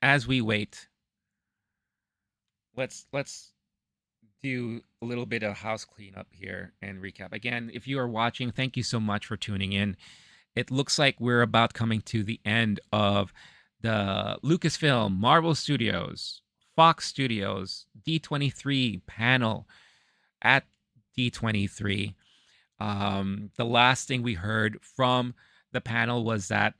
as we wait, let's do a little bit of house cleanup here and recap. Again, if you are watching, thank you so much for tuning in. It looks like we're about coming to the end of the Lucasfilm, Marvel Studios, Fox Studios, D23 panel at D23. The last thing we heard from the panel was that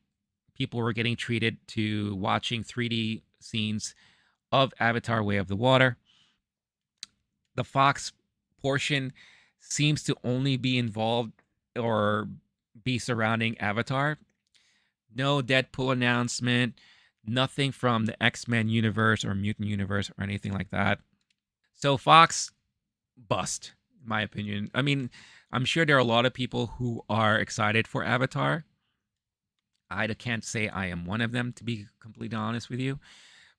people were getting treated to watching 3D scenes of Avatar Way of the Water. The Fox portion seems to only be involved or be surrounding Avatar. No Deadpool announcement, nothing from the X-Men universe or Mutant universe or anything like that. So Fox bust, in my opinion. I mean, I'm sure there are a lot of people who are excited for Avatar. I can't say I am one of them, to be completely honest with you,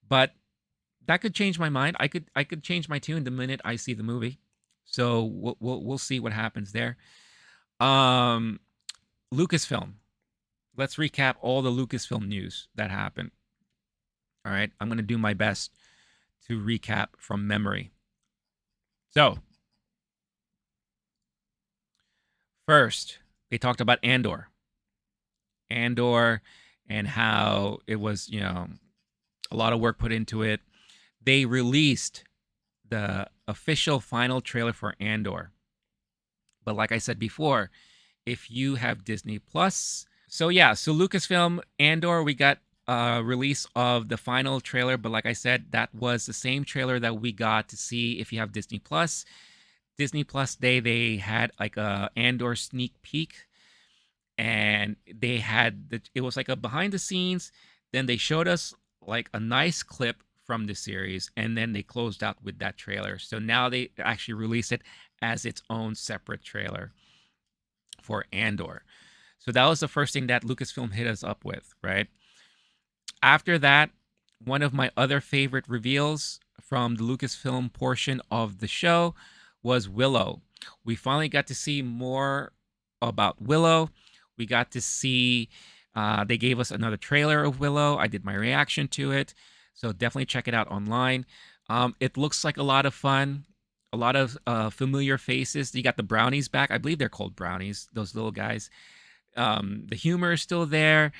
but that could change my mind. I could change my tune the minute I see the movie. So we'll see what happens there. Um, Lucasfilm. Let's recap all the Lucasfilm news that happened. All right, I'm gonna do my best to recap from memory. So first, they talked about Andor, and how it was, a lot of work put into it. They released the official final trailer for Andor. But like I said before, if you have Disney Plus, so yeah, so Lucasfilm Andor, we got a release of the final trailer, but like I said, that was the same trailer that we got to see if you have Disney Plus. Disney Plus Day, they had like a Andor sneak peek, and they had it was like a behind the scenes. Then they showed us like a nice clip from the series, and then they closed out with that trailer. So now they actually release it as its own separate trailer for Andor. So that was the first thing that Lucasfilm hit us up with, right? After that, one of my other favorite reveals from the Lucasfilm portion of the show was Willow. We finally got to see more about Willow. We got to see, they gave us another trailer of Willow. I did my reaction to it. So definitely check it out online. It looks like a lot of fun, a lot of familiar faces. You got the brownies back. I believe they're called brownies, those little guys. The humor is still there.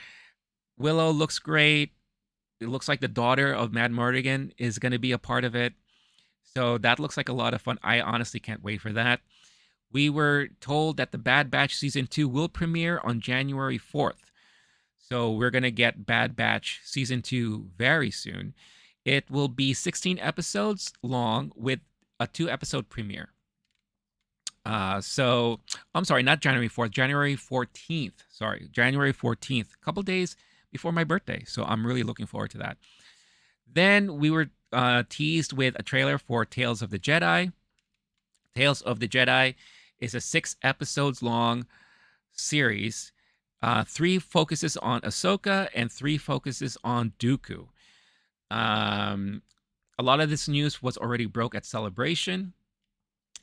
Willow looks great. It looks like the daughter of Mad Mardigan is going to be a part of it. So that looks like a lot of fun. I honestly can't wait for that. We were told that the Bad Batch Season 2 will premiere on January 4th. So we're going to get Bad Batch Season 2 very soon. It will be 16 episodes long with a 2-episode premiere. So I'm sorry, not January 4th, January 14th. Sorry, January 14th, a couple days before my birthday. So I'm really looking forward to that. Then we were teased with a trailer for Tales of the Jedi. Tales of the Jedi is a 6 episodes long series. 3 focuses on Ahsoka and 3 focuses on Dooku. A lot of this news was already broke at Celebration,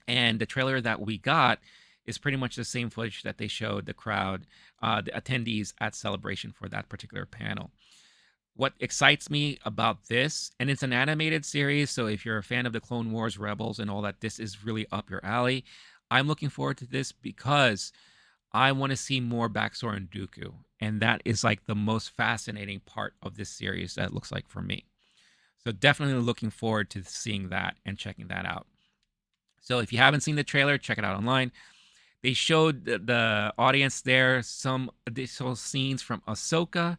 and the trailer that we got is pretty much the same footage that they showed the crowd, the attendees at Celebration for that particular panel. What excites me about this, and it's an animated series, so if you're a fan of the Clone Wars, Rebels, and all that, this is really up your alley. I'm looking forward to this because I want to see more backstory on Dooku, and that is like the most fascinating part of this series that looks like for me. So definitely looking forward to seeing that and checking that out. So if you haven't seen the trailer, check it out online. They showed the audience there some additional scenes from Ahsoka.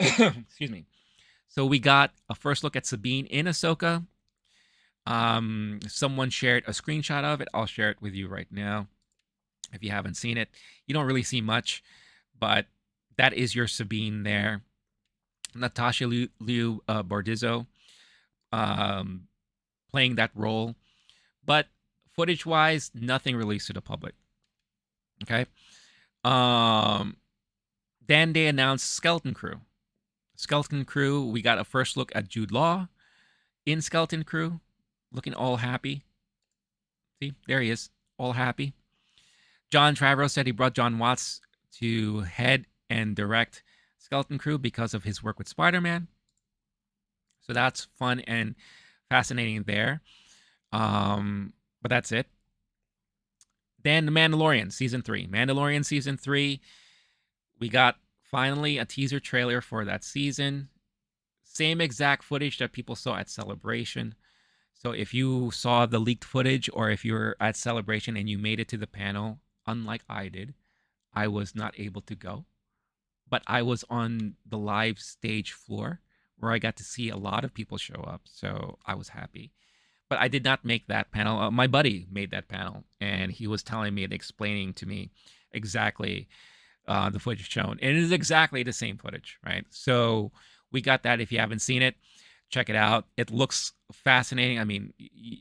Excuse me. So we got a first look at Sabine in Ahsoka. Someone shared a screenshot of it. I'll share it with you right now. If you haven't seen it, you don't really see much, but that is your Sabine there. Natasha Liu Bordizzo playing that role. But footage-wise, nothing released to the public. Okay. Then they announced Skeleton Crew. Skeleton Crew, we got a first look at Jude Law in Skeleton Crew, looking all happy. See, there he is, all happy. Jon Favreau said he brought John Watts to head and direct Skeleton Crew because of his work with Spider-Man. So that's fun and fascinating there. But that's it. Then the Mandalorian season 3. Mandalorian season 3. We got finally a teaser trailer for that season. Same exact footage that people saw at Celebration. So if you saw the leaked footage or if you were at Celebration and you made it to the panel, unlike I did, I was not able to go. But I was on the live stage floor where I got to see a lot of people show up. So I was happy. But I did not make that panel. My buddy made that panel, and he was telling me and explaining to me exactly the footage shown. And it is exactly the same footage, right? So we got that. If you haven't seen it, check it out. It looks fascinating. I mean,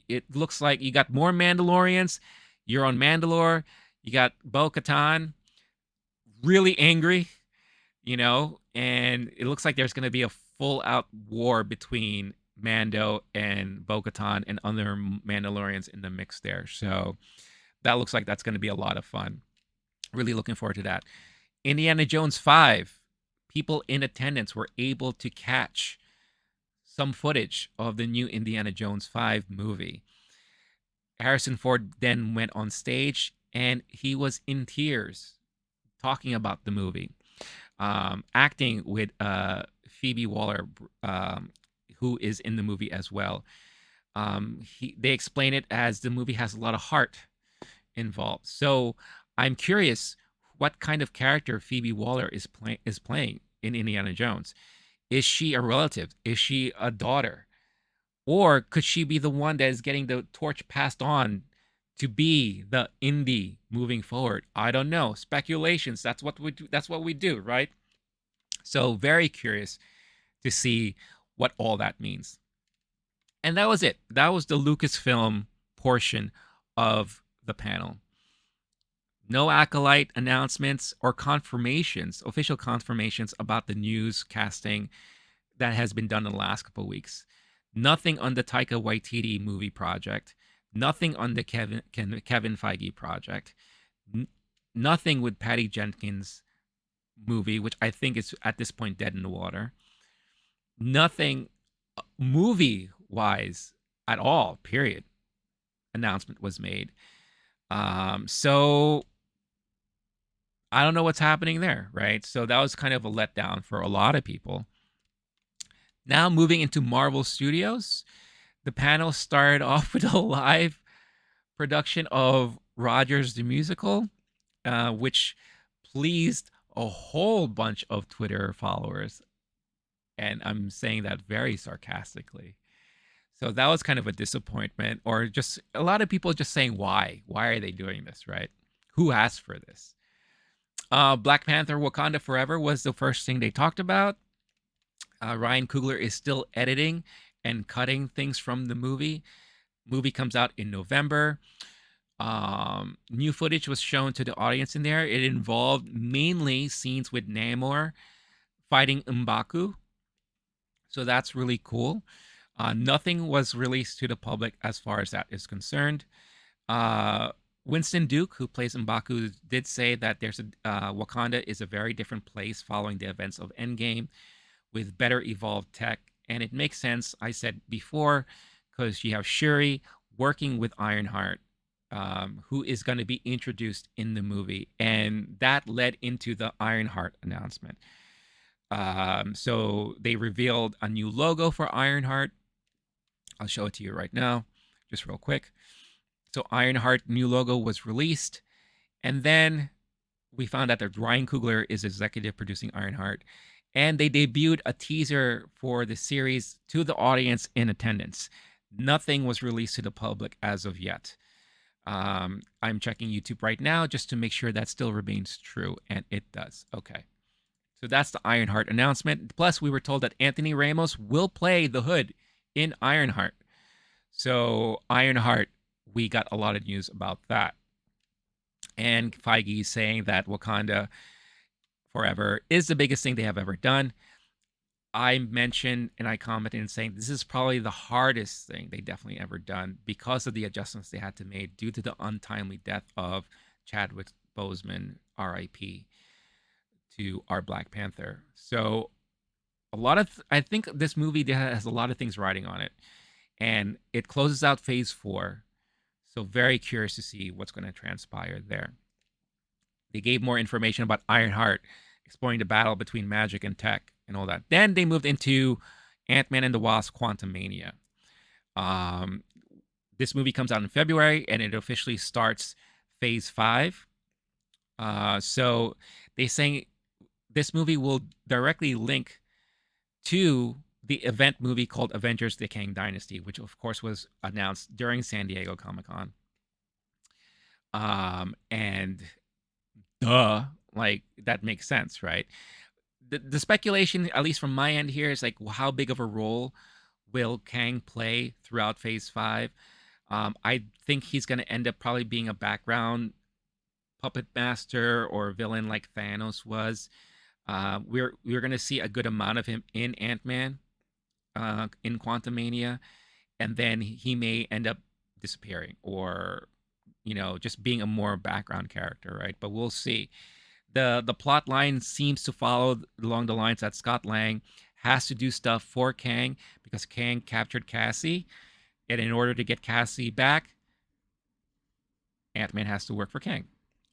it looks like you got more Mandalorians. You're on Mandalore. You got Bo-Katan, really angry, and it looks like there's going to be a full out war between Mando and Bo-Katan and other Mandalorians in the mix there. So that looks like that's going to be a lot of fun. Really looking forward to that. Indiana Jones 5, people in attendance were able to catch some footage of the new Indiana Jones 5 movie. Harrison Ford then went on stage and he was in tears talking about the movie, acting with Phoebe Waller, who is in the movie as well. They explain it as the movie has a lot of heart involved. So I'm curious what kind of character Phoebe Waller is playing in Indiana Jones. Is she a relative? Is she a daughter? Or could she be the one that is getting the torch passed on to be the Indy moving forward? I don't know. Speculations. That's what we do. That's what we do, right? So very curious to see what all that means. And that was it. That was the Lucasfilm portion of the panel. No acolyte announcements or confirmations, official confirmations about the news casting that has been done in the last couple of weeks. Nothing on the Taika Waititi movie project. Nothing on the Kevin Feige project. Nothing with Patty Jenkins' movie, which I think is at this point dead in the water. Nothing movie wise at all, period. Announcement was made. So I don't know what's happening there, right? So that was kind of a letdown for a lot of people. Now moving into Marvel Studios, the panel started off with a live production of Rogers the Musical, which pleased a whole bunch of Twitter followers. And I'm saying that very sarcastically. So that was kind of a disappointment, or just a lot of people just saying, why? Why are they doing this, right? Who asked for this? Black Panther Wakanda Forever was the first thing they talked about. Ryan Coogler is still editing and cutting things from the movie. Movie comes out in November. New footage was shown to the audience in there. It involved mainly scenes with Namor fighting M'Baku. So that's really cool. Nothing was released to the public as far as that is concerned. Winston Duke, who plays M'Baku, did say that Wakanda is a very different place following the events of Endgame with better evolved tech. And it makes sense, I said before, because you have Shuri working with Ironheart, who is going to be introduced in the movie. And that led into the Ironheart announcement. So they revealed a new logo for Ironheart. I'll show it to you right now, just real quick. So Ironheart new logo was released. And then we found out that Ryan Coogler is executive producing Ironheart. And they debuted a teaser for the series to the audience in attendance. Nothing was released to the public as of yet. I'm checking YouTube right now just to make sure that still remains true, and it does. Okay. So that's the Ironheart announcement. Plus, we were told that Anthony Ramos will play the Hood in Ironheart. So Ironheart, we got a lot of news about that. And Feige saying that Wakanda Forever is the biggest thing they have ever done. I mentioned and I commented and saying this is probably the hardest thing they definitely ever done because of the adjustments they had to make due to the untimely death of Chadwick Boseman, R.I.P., to our Black Panther. So a I think this movie has a lot of things riding on it, and it closes out Phase 4. So very curious to see what's going to transpire there. They gave more information about Ironheart, exploring the battle between magic and tech and all that. Then they moved into Ant-Man and the Wasp: Quantumania. Um, this movie comes out in February, and it officially starts Phase 5. So they saying this movie will directly link to the event movie called Avengers: The Kang Dynasty, which of course was announced during San Diego Comic-Con. And duh, like that makes sense, right? The speculation, at least from my end here, is like, well, how big of a role will Kang play throughout Phase 5? I think he's going to end up probably being a background puppet master or villain like Thanos was. We're going to see a good amount of him in Ant-Man, in Quantumania, and then he may end up disappearing or just being a more background character, right? But we'll see. The plot line seems to follow along the lines that Scott Lang has to do stuff for Kang because Kang captured Cassie, and in order to get Cassie back, Ant-Man has to work for Kang.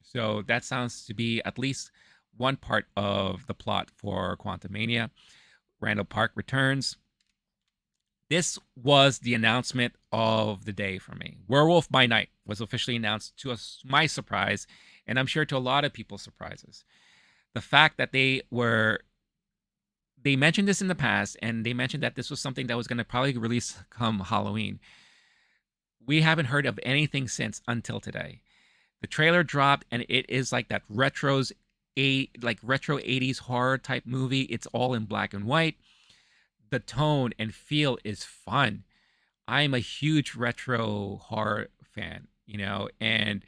So that sounds to be at least one part of the plot for Quantumania. Randall Park returns. This was the announcement of the day for me. Werewolf by Night was officially announced to my surprise, and I'm sure to a lot of people's surprises. The fact that they mentioned this in the past, and they mentioned that this was something that was going to probably release come Halloween. We haven't heard of anything since until today. The trailer dropped, and it is like that retro 80s horror type movie. It's all in black and white. The tone and feel is fun. I'm a huge retro horror fan, and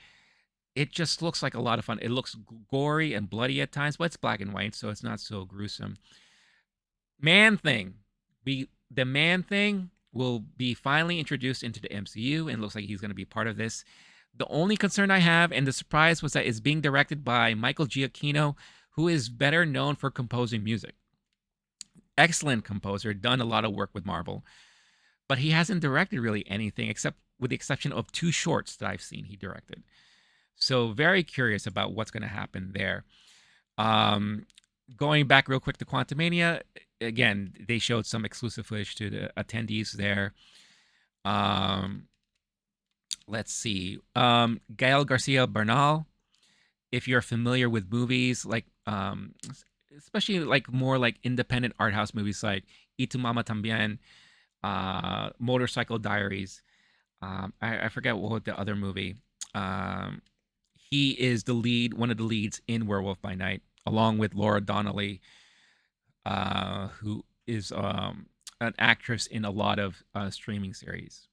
it just looks like a lot of fun. It looks gory and bloody at times, but it's black and white, so it's not so gruesome. Man Thing. The Man Thing will be finally introduced into the MCU, and looks like he's going to be part of this. The only concern I have, and the surprise, was that it's being directed by Michael Giacchino, who is better known for composing music. Excellent composer, done a lot of work with Marvel, but he hasn't directed really anything except with the exception of 2 shorts that I've seen he directed. So very curious about what's going to happen there. Going back real quick to Quantumania, again, they showed some exclusive footage to the attendees there. Let's see. Gael Garcia Bernal, if you're familiar with movies like especially like more like independent art house movies like Y Tu Mama Tambien, Motorcycle Diaries. I forget what the other movie. He is the lead, one of the leads in Werewolf by Night, along with Laura Donnelly, who is an actress in a lot of streaming series.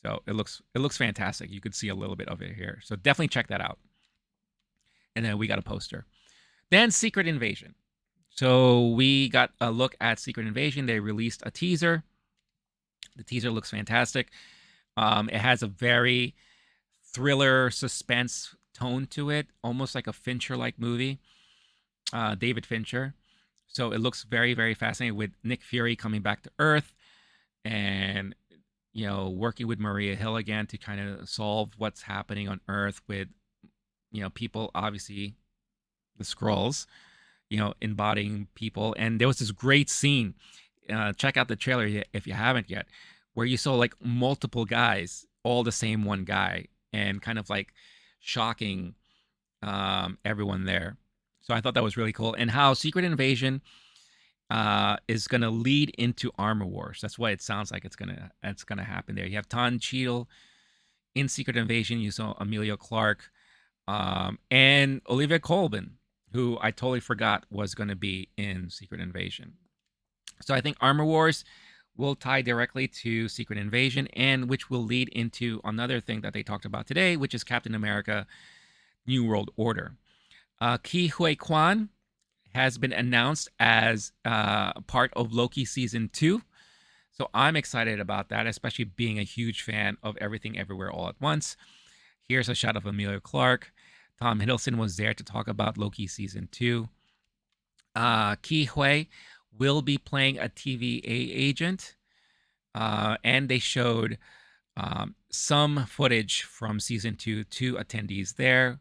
So it looks fantastic. You could see a little bit of it here. So definitely check that out. And then we got a poster. Then Secret Invasion. So we got a look at Secret Invasion. They released a teaser. The teaser looks fantastic. It has a very thriller suspense tone to it, almost like a Fincher-like movie, David Fincher. So it looks very, very fascinating with Nick Fury coming back to Earth and, working with Maria Hill again to kind of solve what's happening on Earth with, people, obviously, the Skrulls, embodying people. And there was this great scene. Check out the trailer if you haven't yet, where you saw like multiple guys, all the same one guy, and kind of like shocking everyone there. So I thought that was really cool. And how Secret Invasion is going to lead into Armor Wars. That's what it sounds like it's gonna happen there. You have Don Cheadle in Secret Invasion. You saw Emilia Clarke and Olivia Colman, who I totally forgot was going to be in Secret Invasion. So I think Armor Wars will tie directly to Secret Invasion, and which will lead into another thing that they talked about today, which is Captain America: New World Order. Ke Huy Quan has been announced as part of Loki Season 2. So I'm excited about that, especially being a huge fan of Everything Everywhere All at Once. Here's a shot of Emilia Clarke. Tom Hiddleston was there to talk about Loki Season 2. Ke Huy will be playing a TVA agent. And they showed some footage from season 2 to attendees there.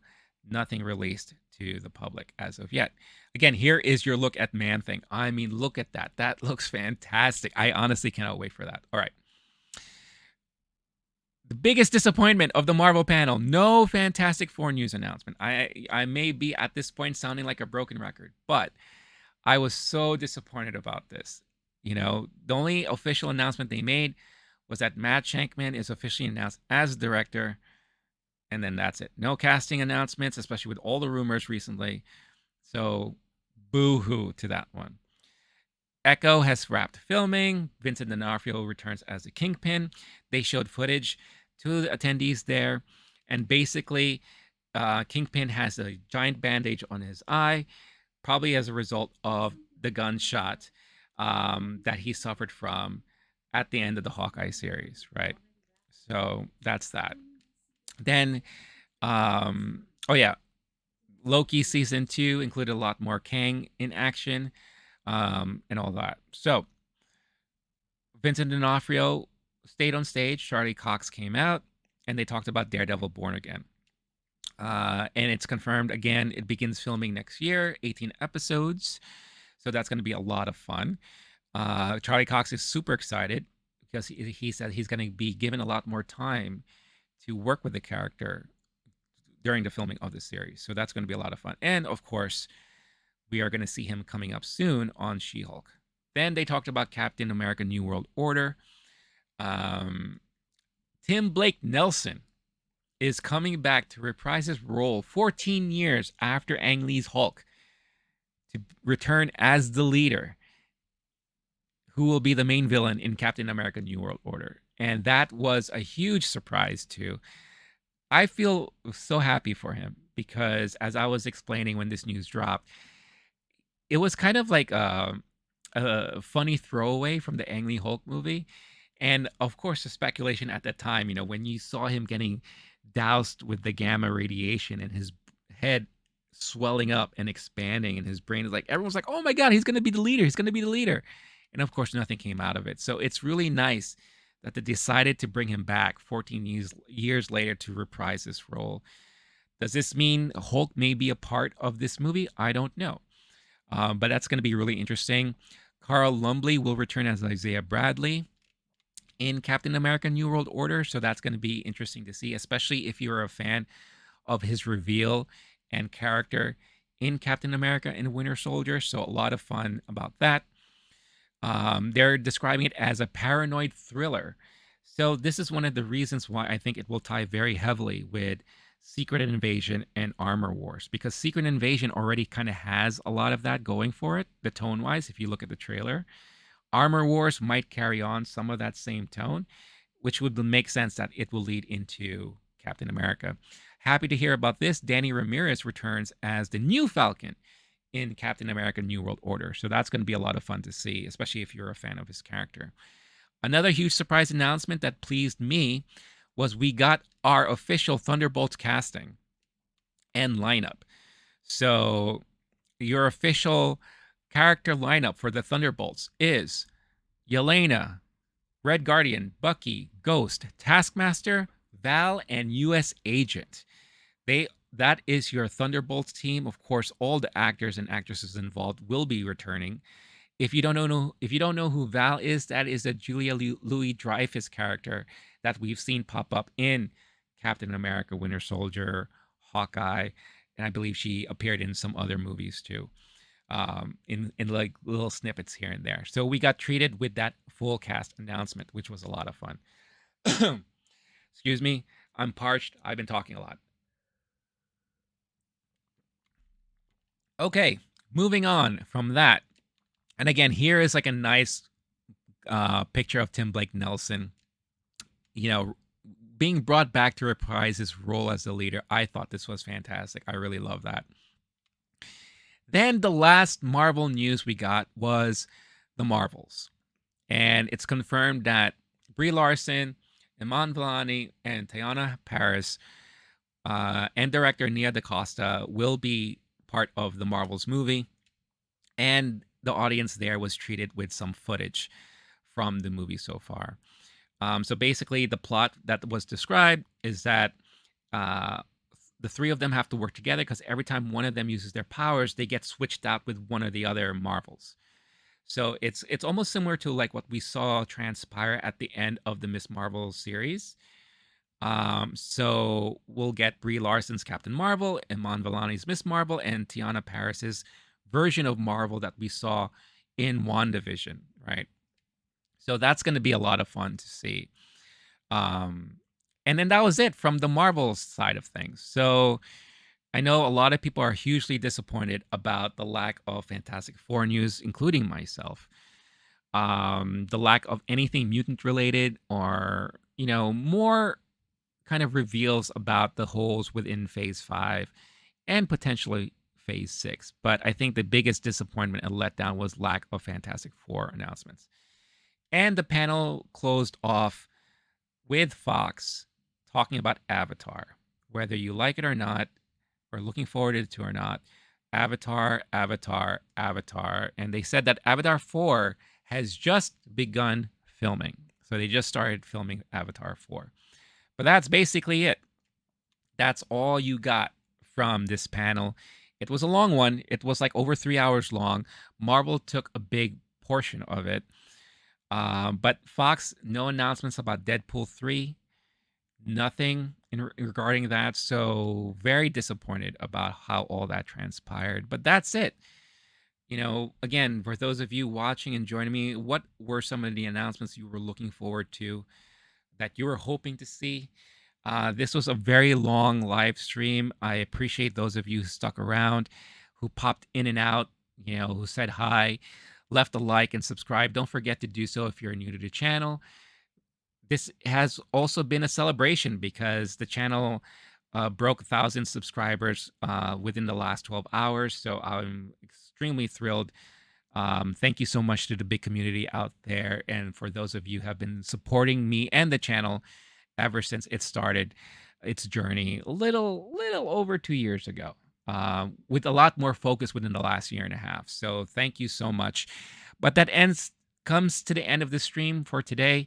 Nothing released to the public as of yet. Again, here is your look at Man Thing. I mean, look at that. That looks fantastic. I honestly cannot wait for that. All right. The biggest disappointment of the Marvel panel, no Fantastic Four news announcement. I may be at this point sounding like a broken record, but I was so disappointed about this. You know, the only official announcement they made was that Matt Shankman is officially announced as director, and then that's it. No casting announcements, especially with all the rumors recently. So, boo-hoo to that one. Echo has wrapped filming. Vincent D'Onofrio returns as the Kingpin. They showed footage to the attendees there, and basically, Kingpin has a giant bandage on his eye, probably as a result of the gunshot that he suffered from at the end of the Hawkeye series, right? So that's that. Then, oh yeah, Loki season 2 included a lot more Kang in action, and all that. So Vincent D'Onofrio stayed on stage. Charlie Cox came out, and they talked about Daredevil Born Again. And it's confirmed again, it begins filming next year, 18 episodes. So that's going to be a lot of fun. Charlie Cox is super excited because he said he's going to be given a lot more time to work with the character during the filming of the series. So that's going to be a lot of fun. And of course, we are going to see him coming up soon on She-Hulk. Then they talked about Captain America New World Order. Tim Blake Nelson is coming back to reprise his role 14 years after Ang Lee's Hulk to return as the leader who will be the main villain in Captain America New World Order. And that was a huge surprise too. I feel so happy for him because as I was explaining when this news dropped, it was kind of like a funny throwaway from the Ang Lee Hulk movie. And of course, the speculation at that time, you know, when you saw him getting doused with the gamma radiation and his head swelling up and expanding and his brain is like, everyone's like, oh my God, he's going to be the leader. He's going to be the leader. And of course, nothing came out of it. So it's really nice that they decided to bring him back 14 years later to reprise this role. Does this mean Hulk may be a part of this movie? I don't know. But that's going to be really interesting. Carl Lumbly will return as Isaiah Bradley in Captain America New World Order. So that's going to be interesting to see, especially if you're a fan of his reveal and character in Captain America and Winter Soldier. So a lot of fun about that. They're describing it as a paranoid thriller. So this is one of the reasons why I think it will tie very heavily with Secret Invasion and Armor Wars, because Secret Invasion already kind of has a lot of that going for it, the tone wise, if you look at the trailer. Armor Wars might carry on some of that same tone, which would make sense that it will lead into Captain America. Happy to hear about this. Danny Ramirez returns as the new Falcon in Captain America New World Order. So that's going to be a lot of fun to see, especially if you're a fan of his character. Another huge surprise announcement that pleased me was we got our official Thunderbolts casting and lineup. So your official character lineup for the Thunderbolts is Yelena, Red Guardian, Bucky, Ghost, Taskmaster, Val, and U.S. Agent. That is your Thunderbolts team. Of course, all the actors and actresses involved will be returning. If you don't know who Val is, that is a Julia Louis-Dreyfus character that we've seen pop up in Captain America, Winter Soldier, Hawkeye, and I believe she appeared in some other movies too, in like little snippets here and there. So we got treated with that full cast announcement, which was a lot of fun. Excuse me, I'm parched. I've been talking a lot. Okay, moving on from that. And again, here is like a nice picture of Tim Blake Nelson, you know, being brought back to reprise his role as the leader. I thought this was fantastic. I really love that. Then the last Marvel news we got was the Marvels. And it's confirmed that Brie Larson, Iman Vellani, and Teyonah Parris and director Nia DaCosta will be part of the Marvels movie. And the audience there was treated with some footage from the movie so far. So basically, the plot that was described is that uh, the three of them have to work together because every time one of them uses their powers, they get switched out with one of the other Marvels. So it's almost similar to like what we saw transpire at the end of the Miss Marvel series. So we'll get Brie Larson's Captain Marvel, Iman Vellani's Miss Marvel, and Tiana Paris's version of Marvel that we saw in WandaVision, right? So that's going to be a lot of fun to see. Um, and then that was it from the Marvel side of things. So I know a lot of people are hugely disappointed about the lack of Fantastic Four news, including myself. The lack of anything mutant related or, more kind of reveals about the holes within Phase 5 and potentially Phase 6. But I think the biggest disappointment and letdown was lack of Fantastic Four announcements. And the panel closed off with Fox talking about Avatar. Whether you like it or not, or looking forward to it or not, Avatar, Avatar, Avatar. And they said that Avatar 4 has just begun filming. So they just started filming Avatar 4. But that's basically it. That's all you got from this panel. It was a long one. It was like over 3 hours long. Marvel took a big portion of it. But Fox, no announcements about Deadpool 3. Nothing regarding that. So very disappointed about how all that transpired. But that's it. Again, for those of you watching and joining me, what were some of the announcements you were looking forward to that you were hoping to see? This was a very long live stream. I appreciate those of you who stuck around, who popped in and out, who said hi, left a like and subscribe. Don't forget to do so if you're new to the channel. This has also been a celebration because the channel broke 1,000 subscribers within the last 12 hours. So I'm extremely thrilled. Thank you so much to the big community out there. And for those of you who have been supporting me and the channel ever since it started its journey a little over 2 years ago, with a lot more focus within the last year and a half. So thank you so much. But that comes to the end of the stream for today.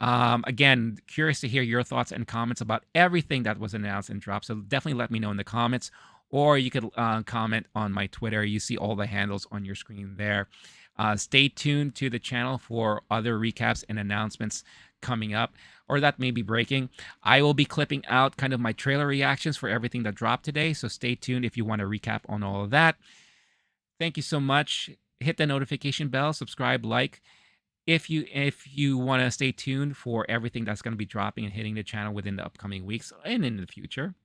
Again, curious to hear your thoughts and comments about everything that was announced and dropped. So definitely let me know in the comments, or you could comment on my Twitter. You see all the handles on your screen there. Stay tuned to the channel for other recaps and announcements coming up, or that may be breaking. I will be clipping out kind of my trailer reactions for everything that dropped today. So stay tuned if you want to recap on all of that. Thank you so much. Hit the notification bell, subscribe, like. If you want to stay tuned for everything that's going to be dropping and hitting the channel within the upcoming weeks and in the future.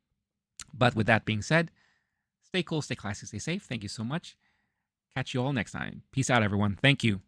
But with that being said, stay cool, stay classy, stay safe. Thank you so much. Catch you all next time. Peace out, everyone. Thank you.